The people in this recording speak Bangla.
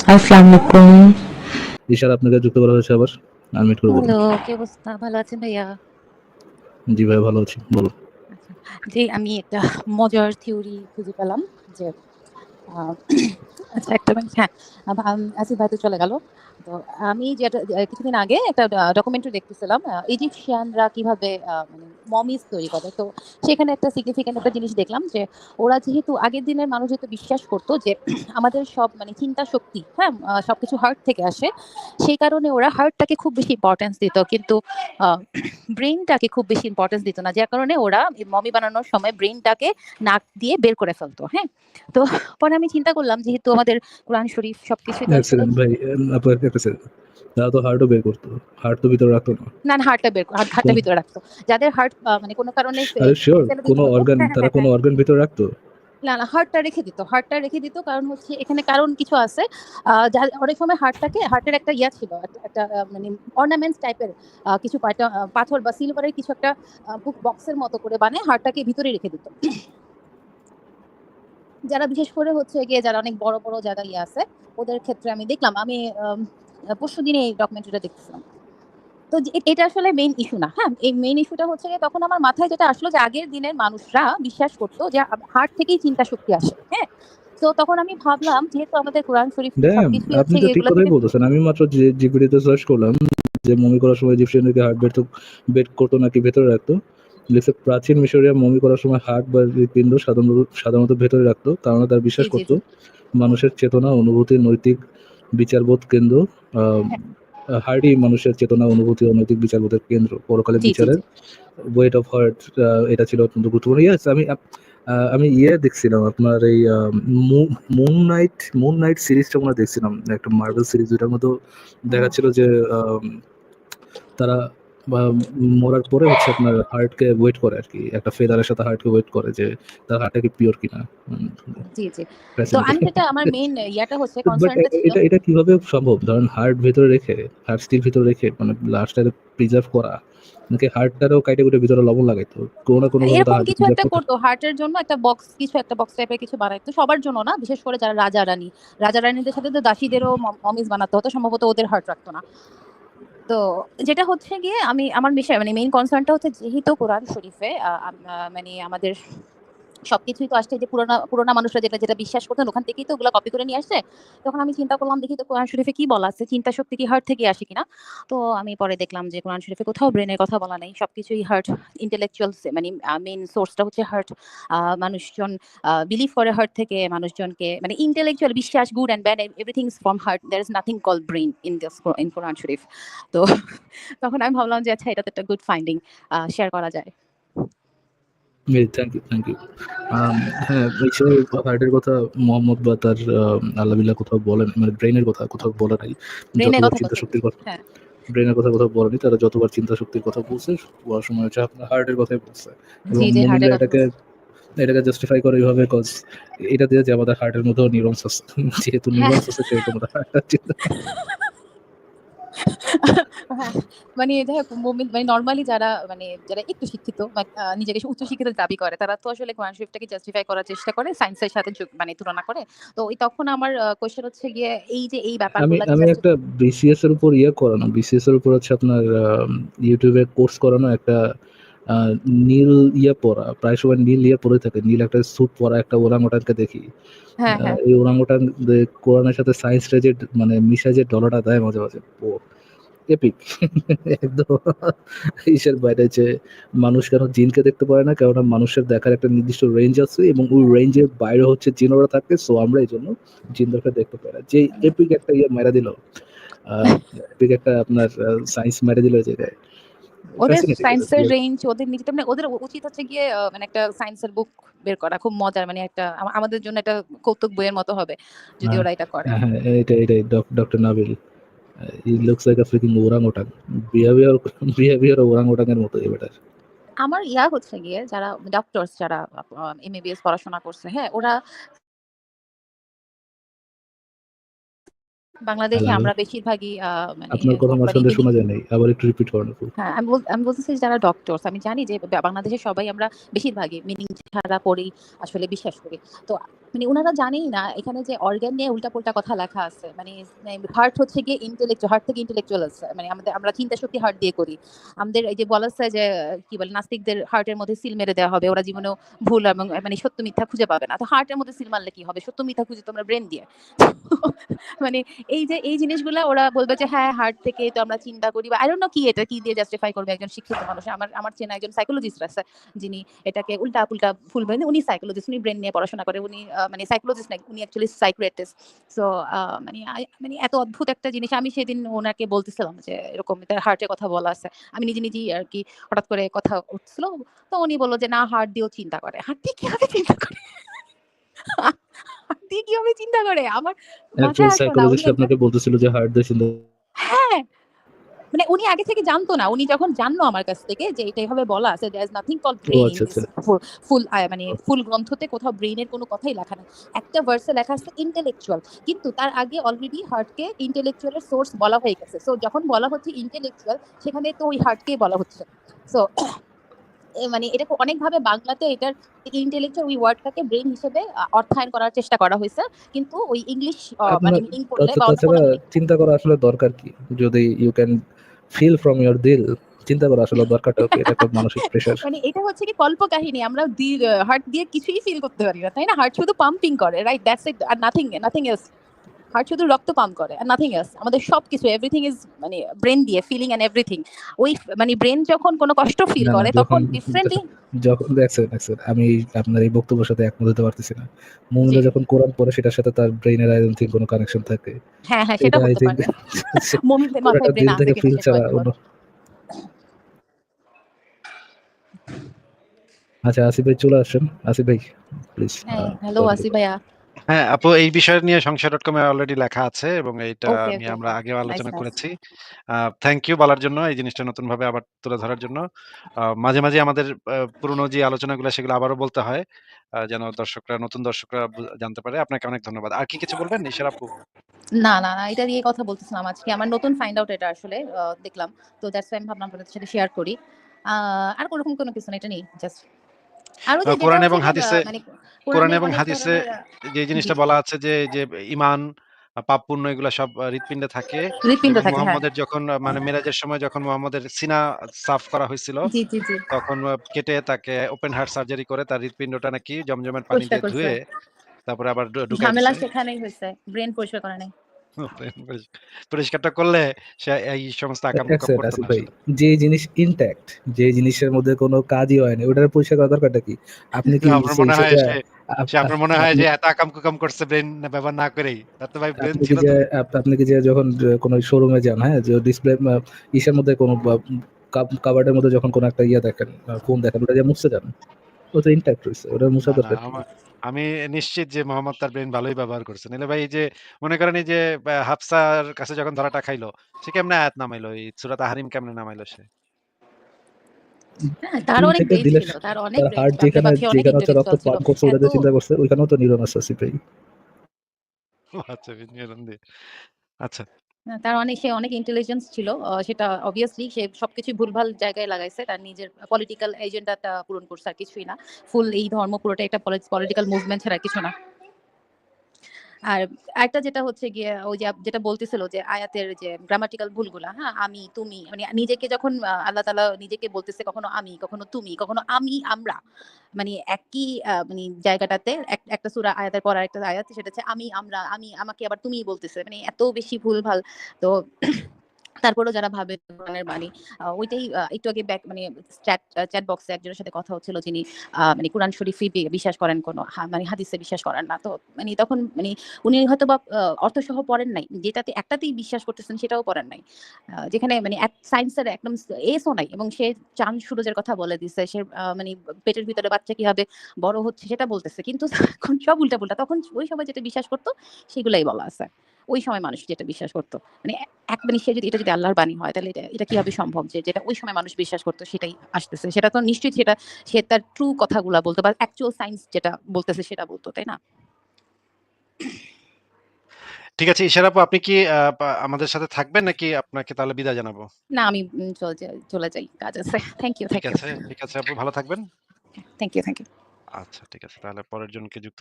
আসসালামু আলাইকুম। ইশারা আপনাকে যুক্ত করা হয়েছে আবার। আনমিউট করে বলুন। হ্যালো, কি অবস্থা? ভালো আছেন ভাইয়া? জি ভাই ভালো আছি। বলুন। আচ্ছা। জি, আমি একটা মজার থিওরি খুঁজে পেলাম যে আ আচ্ছা একটা মিনিট হ্যাঁ, আসিফ ভাই তো চলে গেল। তো আমি যেটা কিছুদিন আগে একটা ডকুমেন্টারি দেখতেছিলাম। ইজিপশিয়ানরা কিভাবে মানে মমিস তৈরি করে। তো সেখানে একটা সিগনিফিক্যান্ট একটা জিনিস দেখলাম যে ওরা যেহেতু আগের দিনের মানুষ যেহেতু বিশ্বাস করত যে আমাদের সব মানে চিন্তা শক্তি, হ্যাঁ? সবকিছু হার্ট থেকে আসে। সেই কারণে ওরা হার্টটাকে খুব বেশি ইম্পোর্টেন্স দিত। কিন্তু আ ব্রেইনটাকে খুব বেশি ইম্পোর্টেন্স দিত না। যার কারণে ওরা মমি বানানোর সময় ব্রেইনটাকে নাক দিয়ে বের করে ফেলত। হ্যাঁ? তো পরে আমি চিন্তা করলাম যেহেতু আমাদের কোরআন শরীফ সবকিছুই তো এক আসলে সেকেন্ড ভাই, আপনার একটা সেকেন্ড। তারা তো হার্টও বের করতো। হার্ট তো ভিতরে রাখতো না। না, না হার্টটা বের হার্টটা কোন ভিতরে রাখতো। যাদের হার্ট মানে কোনো কারণে আরে শিওর ফেলে দিতে কোন হতো অর্গান হ্যাঁ, হ্যাঁ, তারা হ্যাঁ, কোন হ্যাঁ। অর্গান ভিতরে রাখতো? না, না হার্টটা রেখে দিত। হার্টটা রেখে দিত কারণ হচ্ছে এখানে কারণ কিছু আছে। অনেক সময় হার্টের একটা ইয়া ছিল। একটা মানে অর্নামেন্টস টাইপের কিছু পাথর বা সিলভারের কিছু একটা বক্সের মতো করে বানায় হার্টটাকে ভিতরে রেখে দিত। যারা বিশেষ করে হচ্ছে গিয়ে যারা অনেক বড়, বড় যারা ইয়ে আছে ওদের ক্ষেত্রে আমি দেখলাম। আমি পরশুদিন এই ডকুমেন্টারিটা দেখতেছিলাম। তো এটা আসলে মেইন ইস্যু না। হ্যাঁ? এই মেইন ইস্যুটা হচ্ছে গিয়ে তখন আমার মাথায় যেটা আসলো যে আগের দিনের মানুষরা বিশ্বাস করত যে হার্ট থেকেই চিন্তা শক্তি আসে। হ্যাঁ? তো তখন আমি ভাবলাম যেহেতু আমাদের কোরআন শরীফ ড্যাম, সবকিছুই আপনি হচ্ছে তো গিয়ে ঠিক এগুলা কথাই থেকে বলতেছেন। আমি মাত্র জিপিটিতে সার্চ করলাম যে মমি করার সময় ইজিপশিয়ানদেরকে হার্ট বের করতো নাকি ভেতরে রাখতো। লিখছে প্রাচীন মিশরীয় মমি করার সময় হার্ট বা হৃৎপিণ্ড সাধারণত ভেতরে রাখতো। কারণ তারা জি, বিশ্বাস জি, করত জি। মানুষের চেতনা, অনুভূতি, নৈতিক বিচারবোধ কেন্দ্র। আহ হ্যাঁ, হার্টই মানুষের চেতনা, অনুভূতি ও নৈতিক বিচারবোধের কেন্দ্র। পরকালের জি, জি, বিচারের জি। ওয়েট অফ হার্ট, এটা ছিল অত্যন্ত গুরুত্বপূর্ণ। ইয়েস, আমি দেখছিলাম আপনার এই মুন নাইট সিরিজটা মনে হয় দেখছিলাম। একটা মার্ভেল সিরিজ, ওটার মধ্যে হুম। দেখাচ্ছিল যে তারা বা মরার পরে হচ্ছে আপনার হার্টকে ওয়েট করে আরকি। একটা ফেদারের সাথে হার্টকে ওয়েট করে যে তার হার্টটা কি পিওর কিনা। হুম, জি, জি। তো আমি ফ্যাসিনেটিং। যেটা আমার মেইন ইয়াটা হচ্ছে বাট কনসার্নটা ছিল এটা কিভাবে সম্ভব? ধরেন হার্ট ভেতরে রেখে, হার্ট স্টিল ভিতরে রেখে মানে লাশটাকে প্রিজার্ভ করা। নাকি হার্টটারও কাইটে কুইটে ভিতরে লবণ লাগাইতো? কোনো না কোনোভাবে তো এরকম হার্টকে কিছু প্রিজার্ভ একটা করতে। করতো। হার্টের জন্য একটা বক্স কিছু একটা বক্স টাইপের কিছু বানাইতো। সবার জন্য না। বিশেষ করে যারা রাজা-রানী। রাজা-রানীদের সাথে তো দাসীদেরও মমিস বানাতে হতো। সম্ভবত ওদের হার্ট রাখতো না। তো যেটা হচ্ছে গিয়ে আমার বিষয় মানে মেইন কনসার্ন টা হচ্ছে যেহেতু কোরআন শরীফে মানে আমাদের সবকিছুই তো আসছে যে পুরোনা মানুষরা যেটা বিশ্বাস করতেন ওখান থেকেই তো ওগুলা কপি করে নিয়ে আসছে। তখন আমি চিন্তা করলাম দেখি তো কোরআন শরীফে কি বলা আছে? চিন্তা শক্তি কি হার্ট থেকে আসে কিনা? তো আমি পরে দেখলাম যে কোরআন শরীফে কোথাও ব্রেনের কথা বলা নেই। সবকিছুই হার্ট ইন্টেলেকচুয়াল মানে মেইন সোর্সটা হচ্ছে হার্ট। মানুষজন বিলিভ করে হার্ট থেকে মানুষজনকে মানে ইন্টেলেকচুয়াল বিশ্বাস good and bad everything is from heart. There is nothing called brain in Quran Sharif. তো তখন আমি ভাবলাম যে আচ্ছা এটা তো একটা গুড ফাইন্ডিং শেয়ার করা যায়। Thank you, thank you. Um হ্যাঁ, ঈশ্বরের হার্টের কথা মোহাম্মদ বা তার আল্লাহ-বিল্লাহ কোথাও বলেন, মানে ব্রেইনের কথা কোথাও বলে নাই। ব্রেইনের যতবার কথা চিন্তা বলছে। শক্তির কথা, হ্যাঁ। ব্রেইনের কথা কোথাও বলেনি। তারা যতবার চিন্তা শক্তির কথা বলছে, বলার সময় হচ্ছে আপনার হার্টের কথাই বলছে। এবং জি, জি মুমিনরা হার্টের কথা এটাকে বলছে। এটাকে জাস্টিফাই করে এইভাবে, কজ এটা দিয়ে যে আমাদের হার্টের মধ্যেও নিউরনস আছে। যেহেতু হ্যাঁ। নিউরনস আছে সেহেতু আমাদের হার্টটা চিন্তা। হ্যাঁ, মানে যাই হোক মানে নরমালি যারা একটু শিক্ষিত বা নিজেকে উচ্চ শিক্ষিত দাবি করে তারা তো আসলে কোরআন শরীফটাকে জাস্টিফাই করার চেষ্টা করে সায়েন্সের সাথে মানে তুলনা করে। তো তখন আমার কোয়েশ্চেন হচ্ছে গিয়ে এই যে এই আমি ব্যাপারগুলা যে আমি একটা বিসিএস এর উপর করানো। বিসিএস এর উপর হচ্ছে আপনার YouTube এ কোর্স করানো একটা আ নীল পরা। প্রায় সময় নীল পরে থাকে। নীল একটা স্যুট পরা একটা ওরাংওটানকে দেখি। হ্যাঁ, হ্যাঁ। এই ওরাংওটান কোরআনের সাথে সায়েন্সটা যে মানে মিশায় যে ডলাটা দেয় মাঝে, মাঝে। এপিক। একদম ইসের বাইরে যে মানুষ কেন জিনকে দেখতে পারে না? কেননা মানুষের দেখার একটা নির্দিষ্ট রেঞ্জ আছে এবং ওই রেঞ্জের বাইরে হচ্ছে জিনেরা থাকে। সো আমরা এজন্য জিনদেরকে দেখতে পাই না। যে এপিক একটা মাইরা দিল। আ এপিক একটা আপনার সায়েন্স মাইরা দিল এই জায়গায়। ওদের ফ্যাসিনেটিং এটা সায়েন্সের দিয়ে। রেঞ্জ ওদের নিজেদের মানে ওদের উচিত হচ্ছে গিয়ে মানে একটা সায়েন্সের বুক বের করা। খুব মজার মানে একটা আমাদের জন্য একটা কৌতুক বইয়ের মতো হবে যদি হ্যাঁ, ওরা এটা করে। হ্যাঁ, এটাই doctor Nabil. He looks like a freaking orangutan. Behaviour behaviour orangutan এর মতো এই বেটার। আমার হচ্ছে গিয়ে যারা ডক্টরস যারা এমবিবিএস পড়াশোনা করছে, হ্যাঁ? ওরা বাংলাদেশে হ্যালো? আমরা বেশিরভাগই মানে আপনার কথা মানে মাঝখান দিয়ে শোনা ইঞ্জিনিয়ারিং যায় নাই। আবার একটু রিপিট করেন আপু। হ্যাঁ, আমি বলতেছি যারা ডক্টরস আমি জানি যে বাংলাদেশে সবাই আমরা বেশিরভাগই মিনিং ছাড়া পড়েই আসলে বিশ্বাস করি। তো মানে উনারা জানেই না এখানে যে অর্গান নিয়ে উল্টাপাল্টা কথা লেখা আছে। মানে হার্ট হচ্ছে গিয়ে ইন্টেলেকচুয়াল, হার্ট থেকে ইন্টেলেকচুয়াল আছে। মানে আমরা চিন্তা শক্তি হার্ট দিয়ে করি। আমাদের এই যে বলা আছে যে কি বলে নাস্তিকদের হার্টের মধ্যে সিল মেরে দেওয়া হবে। ওরা জীবনেও ভুল এবং মানে সত্য মিথ্যা খুঁজে পাবে না। তো হার্টের মধ্যে সিল মারলে কি হবে? সত্য মিথ্যা খুঁজে তো আমরা ব্রেন দিয়ে। মানে এই জিনিসগুলা ওরা বলবে যে হ্যাঁ, হার্ট থেকে তো আমরা চিন্তা করি বা আই ডোন্ট নো কি এটা কি দিয়ে জাস্টিফাই করবে একজন শিক্ষিত মানুষ। আমার চেনা একজন সাইকোলজিস্ট আছে যিনি এটাকে উল্টা-পুল্টা ভুল মানে উনি সাইকোলজিস্ট, উনি ব্রেন নিয়ে পড়াশোনা করে। উনি মানে সাইকোলজিস্ট না, উনি অ্যাকচুয়ালি সাইকিয়াট্রিস্ট। সো মানে এত অদ্ভুত একটা জিনিস আমি সেদিন ওনাকে বলতেছিলাম যে এরকম তার হার্টের কথা বলা আছে। আমি নিজেই আরকি হঠাৎ করে কথা উঠছিল। তো উনি বলল যে না হার্ট দিয়েও চিন্তা করে। হার্ট দিয়ে কিভাবে চিন্তা করে? হার্ট দিয়ে কিভাবে চিন্তা করে? আমার মাথায় একজন আসলো না। উনি সাইকোলজিস্ট একজন আপনাকে বলতেছিল যে হার্ট দিয়ে চিন্তা হ্যাঁ। মানে উনি আগে থেকে জানতো না। উনি যখন জানলো আমার কাছ থেকে যে এটা এভাবে বলা আছে there is nothing called O brain in আচ্ছা, this আচ্ছা। ফুল মানে ফুল গ্রন্থতে কোথাও ব্রেইনের কোনো কথাই লেখা নাই। একটা ভার্সে লেখা আছে ইন্টেলেকচুয়াল। কিন্তু তার আগে অলরেডি হার্টকে ইন্টেলেকচুয়াল এর সোর্স বলা হয়ে গেছে। সো যখন বলা হচ্ছে ইন্টেলেকচুয়াল সেখানে তো ওই হার্টকেই বলা হচ্ছে। সো মানে এটাকে অনেকভাবে বাংলাতে এটার ইন্টেলেকচুয়াল ওই ওয়ার্ডটাকে ব্রেইন হিসেবে অর্থায়ন করার চেষ্টা করা হইছে। কিন্তু ওই ইংলিশ মানে আপনার মিনিং করলে আচ্ছা বা অন্য তাছাড়া কোনো মিনিং চিন্তা করা আসলে দরকার কি? যদি you can feel from your দিল, চিন্তা করা আসলে দরকারটাও কি? এটা একটা মানসিক প্রেশার। মানে এটা হচ্ছে কি কল্পকাহিনী। আমরা হার্ট দিয়ে কিছুই ফিল করতে পারি না। তাই না? হার্ট শুধু পাম্পিং করে, রাইট? দ্যাটস ইট আর নাথিং এলস। হার্ট শুধু রক্ত পাম্প করে আর নাথিং এলস। আমাদের সবকিছু এভরিথিং ইজ মানে ব্রেন দিয়ে ফিলিং এন্ড এভরিথিং। ওই মানে ব্রেন যখন কোনো কষ্ট ফিল না, না করে যখন তখন ডিফারেন্টলি যখন এক সেকেন্ড আমি আপনার এই বক্তব্যের সাথে একমত হতে পারতেছি না। জি। মুমিনরা যখন কোরআন পড়ে সেটার সাথে তার ব্রেইনের আই ডোন্ট থিংক কোনো কানেকশন থাকে। হ্যাঁ, হ্যাঁ এটা সেটা আই হতে থিংক পারে। মুমিনদের পুরাটা মাথায় ব্রেন দিল আছে থেকে কিনা ফিল সেটাও ছাড়া একটা অন্য। বড়। আচ্ছা আসিফ ভাই চলে আসেন। আসিফ ভাই প্লিজ হ্যাঁ, হ্যালো আসিফ ভাইয়া। হ্যাঁ, আপু এই বিষয় নিয়ে সংশয়.com এ অলরেডি লেখা আছে এবং এইটা ওকে, নিয়ে ওকে। আমরা আগেও নাইস, আলোচনা নাইস। করেছি। থ্যাংক ইউ বলার জন্য এই জিনিসটা নতুনভাবে আবার তুলে ধরার জন্য। মাঝে আমাদের পুরনো যে আলোচনাগুলো সেগুলো আবারও বলতে হয়। যেন নতুন দর্শকরা জানতে পারে। আপনাকে অনেক ধন্যবাদ। আর কি কিছু বলবেন ইশারা আপু? না, এটা দিয়ে কথা বলতেছিলাম আজকে। আমার নতুন ফাইন্ড আউট এটা আসলে দেখলাম। তো দ্যাটস ওয়াই আমি ভাবলাম আপনাদের সাথে শেয়ার করি। আর ওরকম কোনো কিছু না, এটা নেই। জাস্ট আরো যেটা কোরআন হচ্ছে এবং গিয়ে হাদিসে মানে কোরআন কোরআনে এবং অনেক হাদিসে ধরনের যে জি, জিনিসটা বলা আছে যে ঈমান, পাপ পুণ্য এগুলা সব হৃৎপিণ্ডে থাকে হৃৎপিণ্ড এবং থাকে, হ্যাঁ। মুহাম্মদের যখন মানে মেরাজের সময় যখন মুহাম্মদের সিনা সাফ করা হয়েছিল জি। তখন কেটে তাকে ওপেন হার্ট সার্জারি করে তার হৃৎপিণ্ডটা নাকি জমজমের পানি পরিষ্কার দিয়ে করছে। ধুয়ে তারপরে আবার ঢুকাই ঝামেলা দিছে। সেখানেই হইছে। ব্রেন পরিষ্কার করে নাই। পরিষ্কারটা করলে সে এই সমস্ত আকাম এক কুকাম সেকেন্ড করতো আসিফ না ভাই, আসলে। যে জিনিস ইনট্যাক্ট, যে জিনিসের মধ্যে কোনো কাজই হয় না ওটার পরিষ্কার করার দরকারটা কি? আপনি কি আমার সেই মনে হয় সেটা আপ সে আপ আপনার মনে হয় আপনি যে এত আকাম কুকাম করছে ব্রেন ব্যবহার না করেই। তার তো ভাই ব্রেন আপনি কি ছিল যে তো। আপনি কি যে যখন কোনো শোরুমে যান, হ্যাঁ? যে ডিসপ্লে ইসের মধ্যে কোনো কাবার্ডের মধ্যে যখন কোনো একটা ইয়ে দেখেন, ফোন দেখেন ওটা দিয়ে মুছতে যান। ও তো ইনট্যাক্ট রইছে। ওটার মুছার না দরকার কি? আমি নিশ্চিত যে মোহাম্মদ তার ব্রেন ভালোই ব্যবহার করছে। নাহলে ভাই এই যে মনে করেন এই যে হাফসার কাছে যখন ধরাটা খাইলো, সে কেমনে আয়াত নামাইলো? এই সূরা তাহরিম কেমনে নামাইলো সে? হ্যাঁ, তার তিল অনেক থেকে ব্রেইন দিলে ছিল। তার অনেক তার ব্রেইন। হার্ট বাপরে বাপ! সে অনেক যেখানে হচ্ছে রক্ত ইন্টেলেকচুয়াল ছিল। পাম্প করছে ওটা এত দিয়ে চিন্তা করছে। ওইখানেও তো নিউরন আছে আসিফ ভাই। ও আচ্ছা বিনিয়োজন দিয়ে। আচ্ছা। সে অনেক ইন্টেলিজেন্স ছিল। সেটা obviously সে সবকিছুই ভুলভাল জায়গায় লাগাইছে। তার নিজের পলিটিক্যাল এজেন্ডাটা পূরণ করছে আর কিছুই না। ফুল এই ধর্ম পুরোটাই একটা পলিটিক্যাল মুভমেন্ট ছাড়া কিছু না। আর আরেকটা যেটা হচ্ছে গিয়ে ওই যে যেটা বলতেছিল যে আয়াতের যে গ্রামাটিক্যাল ভুলগুলা, হ্যাঁ? আমি, তুমি মানে নিজেকে যখন আল্লাহ তাআলা নিজেকে বলতেছে কখনো আমি, কখনো তুমি, কখনো আমি, আমরা। মানে একই মানে জায়গাটাতে একটা সূরা আয়াতের পর আরেকটা আয়াত সেটা হচ্ছে আমি, আমরা, আমি আমাকে আবার তুমিই বলতেছে। মানে এত বেশি ভুলভাল। তো তারপরেও যারা ভাবে কোরআনের বাণী ওইটাই একটু আগে মানে চ্যাট বক্সে একজনের সাথে কথা হচ্ছিল যিনি মানে কোরআন শরীফই বিশ্বাস করেন কোনো মানে হাদিসে বিশ্বাস করেন না। তো মানে তখন মানে উনি হয়তোবা অর্থসহ পড়েন নাই। যেটাতে একটাতেই বিশ্বাস করতেছেন সেটাও পড়েন নাই। যেখানে মানে সায়েন্সের একদম এসও নাই এবং সে চাঁদ সূরজের কথা বলে দিছে। সে মানে পেটের ভিতরে বাচ্চা কিভাবে বড় হচ্ছে সেটা বলতেছে। কিন্তু এখন সব উল্টাপাল্টা। তখন ওই সময় যেটা বিশ্বাস করত সেগুলাই বলা আছে। ওই সময় মানুষ যেটা বিশ্বাস করত। মানে মানে এটা যদি আল্লাহর বাণী হয় তাহলে এটা কিভাবে সম্ভব যে যেটা ওই সময় মানুষ বিশ্বাস করতো সেটাই আসতেছে। সেটা তো নিশ্চয়ই সে তার ট্রু কথাগুলা বলতো বা অ্যাকচুয়াল সায়েন্স যেটা বলতেছে সেটা বলতো, তাই না? ঠিক আছে ইশারা আপু আপনি কি আমাদের সাথে থাকবেন নাকি আপনাকে তাহলে বিদায় জানাবো? না আমি চলে যাই। কাজ আছে। থ্যাংক ইউ, ঠিক থ্যাংক ইউ। আছে, ঠিক আছে আপু ভালো থাকবেন। Thank you, thank you. আচ্ছা ঠিক আছে। তাহলে পরের জনকে যুক্ত